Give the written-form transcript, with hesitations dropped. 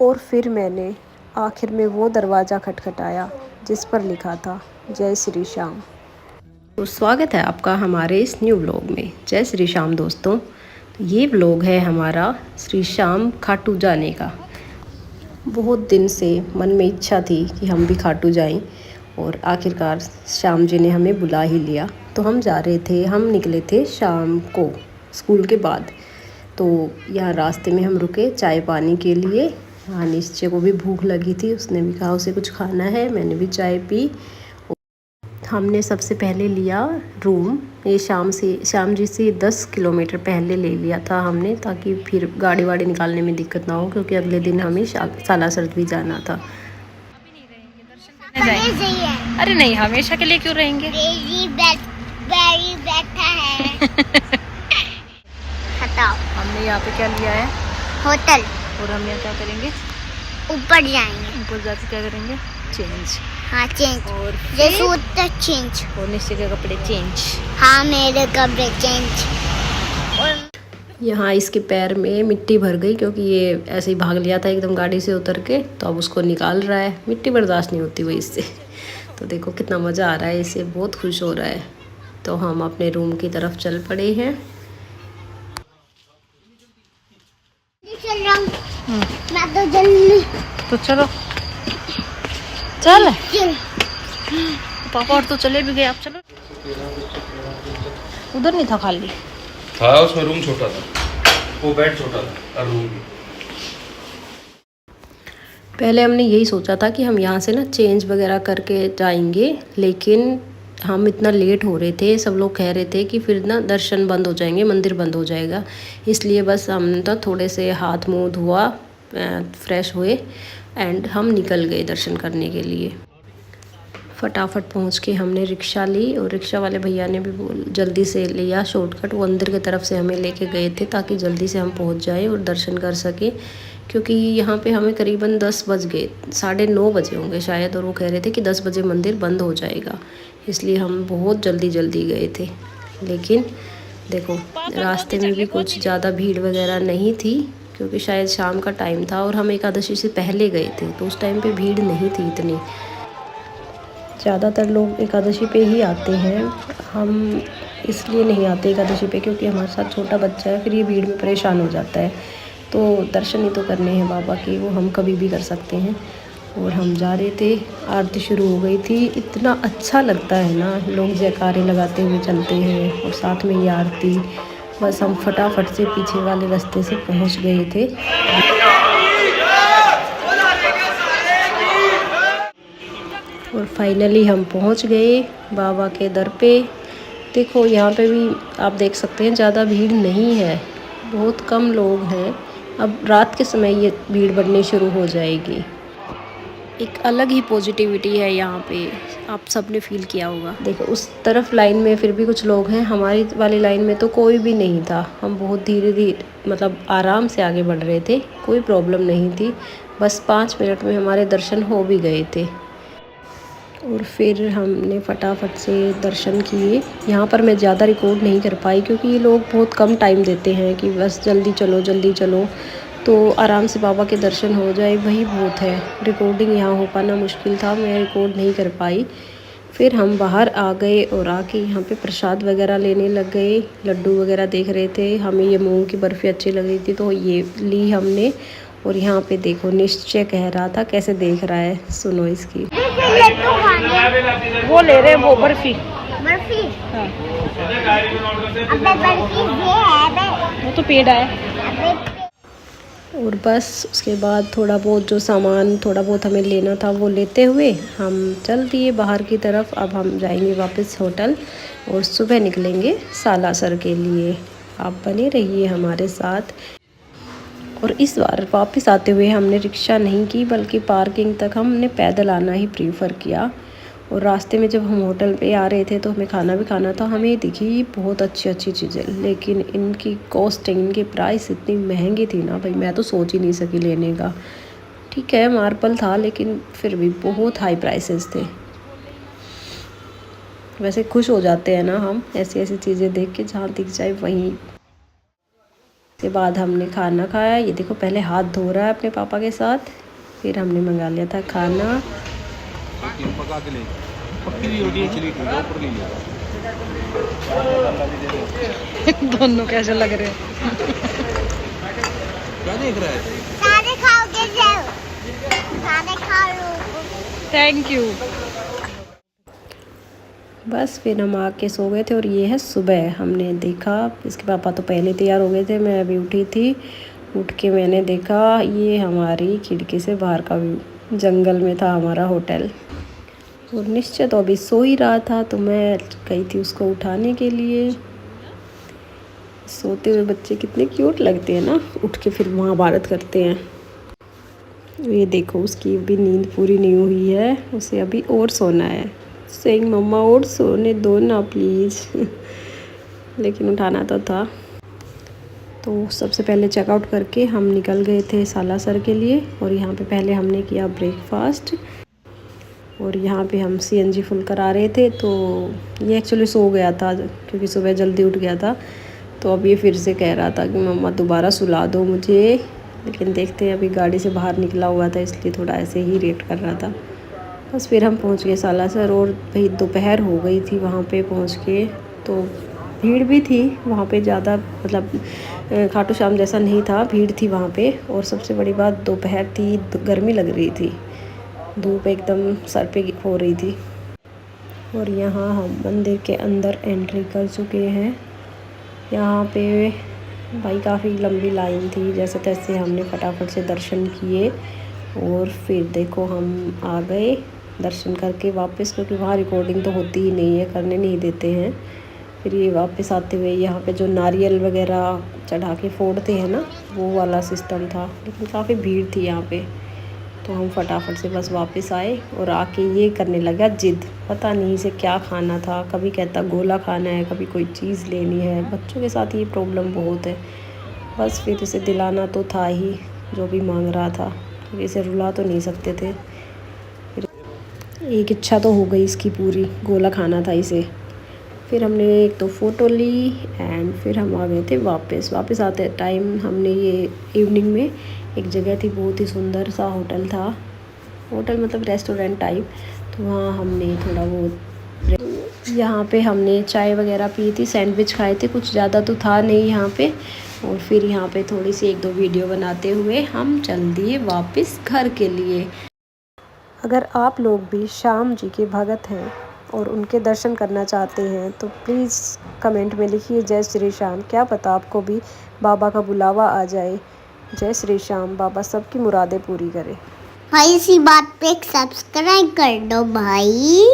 और फिर मैंने आखिर में वो दरवाज़ा खटखटाया जिस पर लिखा था जय श्री श्याम। तो स्वागत है आपका हमारे इस न्यू व्लॉग में। जय श्री श्याम दोस्तों। तो ये व्लॉग है हमारा श्री श्याम खाटू जाने का। बहुत दिन से मन में इच्छा थी कि हम भी खाटू जाएं और आखिरकार श्याम जी ने हमें बुला ही लिया। तो हम जा रहे थे, हम निकले थे शाम को स्कूल के बाद। तो यहाँ रास्ते में हम रुके चाय पानी के लिए। हाँ, निश्चय को भी भूख लगी थी, उसने भी कहा उसे कुछ खाना है, मैंने भी चाय पी। हमने सबसे पहले लिया रूम। ये श्याम जी से 10 किलोमीटर पहले ले लिया था हमने, ताकि फिर गाड़ी वाड़ी निकालने में दिक्कत ना हो, क्योंकि अगले दिन हमें सालासर भी जाना था। अरे नहीं, हमेशा के लिए क्यों रहेंगे? बैठा है। बताओ। हमने यहाँ पे क्या लिया है? होटल। और हम यहाँ क्या करेंगे? ऊपर जाएंगे। ऊपर जाके क्या करेंगे? चेंज। हाँ, चेंज। और जैसे उतर चेंज। और निश्चय के कपड़े चेंज। हाँ, मेरे कपड़े चेंज। और यहाँ इसके पैर में मिट्टी भर गई, क्योंकि ये ऐसे ही भाग लिया था एकदम गाड़ी से उतर के। तो अब उसको निकाल रहा है, मिट्टी बर्दाश्त नहीं होती वो इससे। तो देखो कितना मज़ा आ रहा है, इसे बहुत खुश हो रहा है। तो हम अपने रूम की तरफ चल पड़े हैं। चल रहा हूँ। मैं तो जल्दी। तो चलो चल। चल। पापा और तो चले भी गए, आप चलो। उधर नहीं था, खाली था, उसमें रूम छोटा था, वो बेड छोटा था और रूम भी। पहले हमने यही सोचा था कि हम यहाँ से ना चेंज वगैरह करके जाएंगे, लेकिन हम इतना लेट हो रहे थे, सब लोग कह रहे थे कि फिर ना दर्शन बंद हो जाएंगे, मंदिर बंद हो जाएगा। इसलिए बस हमने तो थोड़े से हाथ मुंह धोआ, फ्रेश हुए एंड हम निकल गए दर्शन करने के लिए। फटाफट पहुंच के हमने रिक्शा ली, और रिक्शा वाले भैया ने भी जल्दी से लिया शॉर्टकट। वो अंदर की तरफ से हमें लेके गए थे, ताकि जल्दी से हम पहुंच जाएं और दर्शन कर सके, क्योंकि यहाँ पे हमें करीबन 10 बज गए, 9:30 बजे होंगे शायद। और वो कह रहे थे कि 10 बजे मंदिर बंद हो जाएगा, इसलिए हम बहुत जल्दी गए थे। लेकिन देखो रास्ते में भी कुछ ज़्यादा भीड़ वगैरह नहीं थी, क्योंकि शायद शाम का टाइम था और हम एकादशी से पहले गए थे, तो उस टाइम पे भीड़ नहीं थी इतनी। ज़्यादातर लोग एकादशी पे ही आते हैं, हम इसलिए नहीं आते एकादशी पे क्योंकि हमारे साथ छोटा बच्चा है, फिर ये भीड़ में परेशान हो जाता है। तो दर्शन ही तो करने हैं बाबा की, वो हम कभी भी कर सकते हैं। और हम जा रहे थे, आरती शुरू हो गई थी। इतना अच्छा लगता है ना, लोग जयकारे लगाते हुए चलते हैं और साथ में ये आरती। बस हम फटाफट से पीछे वाले रास्ते से पहुंच गए थे। और फाइनली हम पहुंच गए बाबा के दर पे। देखो यहाँ पे भी आप देख सकते हैं ज़्यादा भीड़ नहीं है, बहुत कम लोग हैं। अब रात के समय ये भीड़ बढ़नी शुरू हो जाएगी। एक अलग ही पॉजिटिविटी है यहाँ पे, आप सब ने फील किया होगा। देखो उस तरफ लाइन में फिर भी कुछ लोग हैं, हमारी वाली लाइन में तो कोई भी नहीं था। हम बहुत धीरे मतलब आराम से आगे बढ़ रहे थे, कोई प्रॉब्लम नहीं थी। बस 5 मिनट में हमारे दर्शन हो भी गए थे। और फिर हमने फटाफट से दर्शन किए। यहाँ पर मैं ज़्यादा रिकॉर्ड नहीं कर पाई, क्योंकि ये लोग बहुत कम टाइम देते हैं कि बस जल्दी चलो, तो आराम से बाबा के दर्शन हो जाए, वही बहुत है। रिकॉर्डिंग यहाँ हो पाना मुश्किल था, मैं रिकॉर्ड नहीं कर पाई। फिर हम बाहर आ गए और आके यहाँ पे प्रसाद वगैरह लेने लग गए। लड्डू वगैरह देख रहे थे, हमें ये मूंग की बर्फ़ी अच्छी लग रही थी, तो ये ली हमने। और यहाँ पे देखो निश्चय कह रहा था, कैसे देख रहा है, सुनो इसकी। वो ले रहे वो बर्फी। बर्फी। हाँ। अबे बर्फी ये है वो तो पेड़ है। और बस उसके बाद थोड़ा बहुत हमें लेना था, वो लेते हुए हम चल दिए बाहर की तरफ। अब हम जाएंगे वापस होटल और सुबह निकलेंगे सालासर के लिए। आप बने रहिए हमारे साथ। और इस बार वापस आते हुए हमने रिक्शा नहीं की, बल्कि पार्किंग तक हमने पैदल आना ही प्रीफर किया। और रास्ते में जब हम होटल पे आ रहे थे तो हमें खाना भी खाना था। हमें दिखी बहुत अच्छी चीज़ें, लेकिन इनकी कॉस्टिंग, इनके प्राइस इतनी महंगी थी ना भाई, मैं तो सोच ही नहीं सकी लेने का। ठीक है मार्बल था, लेकिन फिर भी बहुत हाई प्राइसेस थे। वैसे खुश हो जाते हैं ना हम ऐसी चीज़ें देख के, जहाँ दिख जाए वहीं। के बाद हमने खाना खाया। ये देखो पहले हाथ धो रहा है अपने पापा के साथ, फिर हमने मंगा लिया था खाना। पका के ले पक्की रोटी ऊपर ले लिया। दोनों कैसे लग रहे हैं? क्या देख रहा है? सारे खाओगे जाओ, सारे खा लो। Thank you. बस फिर हम आके सो गए थे और ये है सुबह। हमने देखा इसके पापा तो पहले तैयार हो गए थे, मैं अभी उठी थी। उठ के मैंने देखा ये हमारी खिड़की से बाहर का व्यू, जंगल में था हमारा होटल। और निश्चय तो अभी सो ही रहा था, तो मैं गई थी उसको उठाने के लिए। सोते हुए बच्चे कितने क्यूट लगते हैं ना, उठ के फिर महाभारत करते हैं। ये देखो उसकी अभी नींद पूरी नहीं हुई है, उसे अभी और सोना है। सेइंग मम्मा और सोने दो ना प्लीज़। लेकिन उठाना तो था। तो सबसे पहले चेकआउट करके हम निकल गए थे सालासर के लिए। और यहाँ पे पहले हमने किया ब्रेकफास्ट। और यहाँ पे हम CNG फुल करा रहे थे। तो ये एक्चुअली सो गया था क्योंकि सुबह जल्दी उठ गया था। तो अब ये फिर से कह रहा था कि मम्मा दोबारा सुला दो मुझे। लेकिन देखते हैं, अभी गाड़ी से बाहर निकला हुआ था इसलिए थोड़ा ऐसे ही रेट कर रहा था। बस फिर हम पहुंच गए सालासर। और भाई दोपहर हो गई थी वहाँ पे पहुँच के। तो भीड़ भी थी वहाँ पे ज़्यादा, मतलब खाटू श्याम जैसा नहीं था, भीड़ थी वहाँ पे। और सबसे बड़ी बात दोपहर थी, गर्मी लग रही थी, धूप एकदम सर पे हो रही थी। और यहाँ हम मंदिर के अंदर एंट्री कर चुके हैं। यहाँ पे भाई काफ़ी लंबी लाइन थी, जैसे तैसे हमने फटाफट से दर्शन किए। और फिर देखो हम आ गए दर्शन करके वापस, क्योंकि वहाँ रिकॉर्डिंग तो होती ही नहीं है, करने नहीं देते हैं। फिर ये वापस आते हुए यहाँ पे जो नारियल वगैरह चढ़ा के फोड़ते हैं ना, वो वाला सिस्टम था। लेकिन काफ़ी भीड़ थी यहाँ पे, तो हम फटाफट से बस वापस आए। और आके ये करने लगा जिद, पता नहीं इसे क्या खाना था। कभी कहता गोला खाना है, कभी कोई चीज़ लेनी है। बच्चों के साथ ये प्रॉब्लम बहुत है। बस फिर इसे दिलाना तो था ही जो भी मांग रहा था, क्योंकि इसे रुला तो नहीं सकते थे। फिर एक इच्छा तो हो गई इसकी पूरी, गोला खाना था इसे। फिर हमने एक तो फ़ोटो ली एंड फिर हम आ गए थे वापस आते टाइम हमने ये इवनिंग में एक जगह थी, बहुत ही सुंदर सा होटल था, होटल मतलब रेस्टोरेंट टाइप। तो वहाँ हमने थोड़ा बहुत यहाँ पे हमने चाय वगैरह पी थी, सैंडविच खाए थे, कुछ ज़्यादा तो था नहीं यहाँ पे। और फिर यहाँ पे थोड़ी सी 1-2 वीडियो बनाते हुए हम चल दिए वापस घर के लिए। अगर आप लोग भी श्याम जी के भगत हैं और उनके दर्शन करना चाहते हैं तो प्लीज़ कमेंट में लिखिए जय श्री श्याम। क्या पता आपको भी बाबा का बुलावा आ जाए। जय श्री श्याम, बाबा सबकी मुरादें पूरी करे। भाई इसी बात पे एक सब्सक्राइब कर दो भाई।